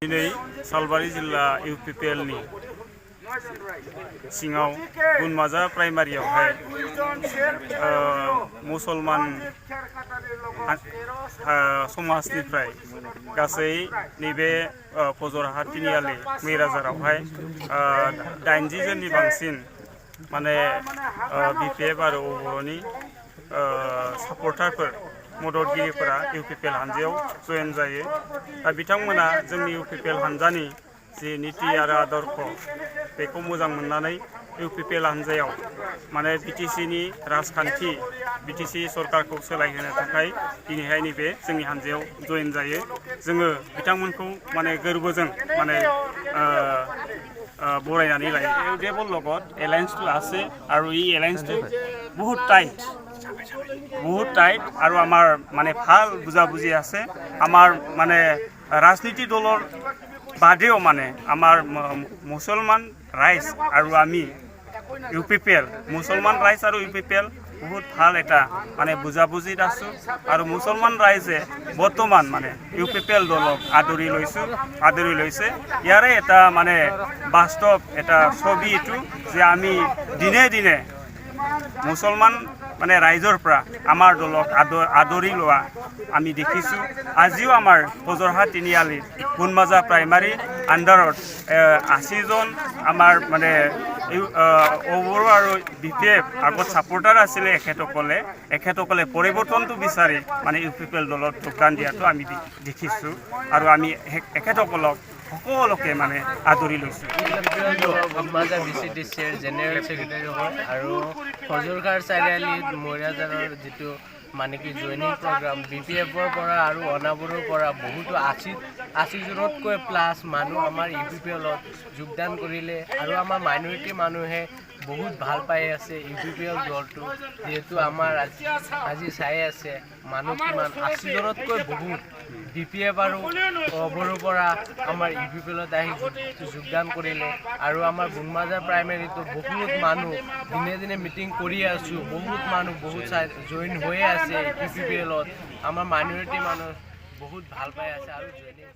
दिनै सालबारि जिल्ला UPPL नि सिङाव गुनमाजा प्राइमारियावहाय मुसलमान समाजनिफ्राय गासै नैबे फजरहा तिनिआलि मैराजारावहाय 80 जननि बांसिन माने BPF आरो OBOनि सापर्टारफोर मददगिरिफोरा UPPL हानजायाव जयेन जायो। दा बिथांमोना जोंनि UPPL हानजानि जि नीति आरो आदर्श बेखौ मोजां मोननानै UPPL हानजायाव माने BTC नि राजखान्थि BTC सरकारखौ सोलायहोनो थाखाय दिनैहाय नैबे जोंनि हानजायाव जयेन जायो। जोङो बिथांमोनखौ माने गोरबोजों माने बरायनानै लायो। UDFৰ লগত এলায়েন্সটো আছে আৰু এই এলায়েন্সটো বহুত টাইট আৰু আমাৰ মানে ভাল বুজাবুজি আছে। আমাৰ মানে ৰাজনীতি দলৰ বাদেও মানে আমাৰ মুছলমান ৰাইজ আৰু আমি UPPL মুছলমান ৰাইজ আৰু UPPL বহুত ভাল এটা মানে বুজাবুজিত আছো আৰু মুছলমান ৰাইজে বৰ্তমান মানে UPPL দলক আদৰি লৈছে। ইয়াৰে এটা মানে বাস্তৱ এটা ছবি এইটো যে আমি দিনে দিনে মুছলমান মানে ৰাইজৰ পৰা আমাৰ দলক আদৰি লোৱা আমি দেখিছো। আজিও আমাৰ ফজৰহা তিনিআলিত গুণমাজা প্ৰাইমাৰী আণ্ডাৰত 80 জন আমাৰ মানে OBO আৰু BPF আগত সাপোৰ্টাৰ আছিলে। এখেতসকলে পৰিৱৰ্তনটো বিচাৰি মানে UPPL দলত যোগদান দিয়াটো আমি দেখিছো আৰু আমি এখেতসকলক সকলোকে মানে আদৰি লৈছো। গুণমাজা BCDCৰ জেনেৰেল ছেক্ৰেটাৰী হয় আৰু ফজৰহাৰ চাৰিআলিত মৈৰাজাৰৰ যিটো মানে কি জইনিং প্ৰগ্ৰাম BPFৰ পৰা আৰু অনাবোৰৰ পৰা বহুতো 80 জনতকৈ প্লাছ মানুহ আমাৰ UPPLত যোগদান কৰিলে আৰু আমাৰ মাইনৰিটি মানুহে বহুত ভাল পাই আছে UPPL দলটো। যিহেতু আমাৰ আজি চাই আছে মানুহ কিমান 80 জনতকৈ বহুত BPF আৰু OBOৰ পৰা আমাৰ UPPLত আহি যোগদান কৰিলে আৰু আমাৰ গুণমাজা প্ৰাইমেৰীটো বহুত মানুহ দিনে দিনে মিটিং কৰি আছো। বহুত মানুহ বহুত জইন হৈ আছে UPPLত। আমাৰ মাইনৰিটি মানুহ বহুত ভাল পাই আছে আৰু জইনিং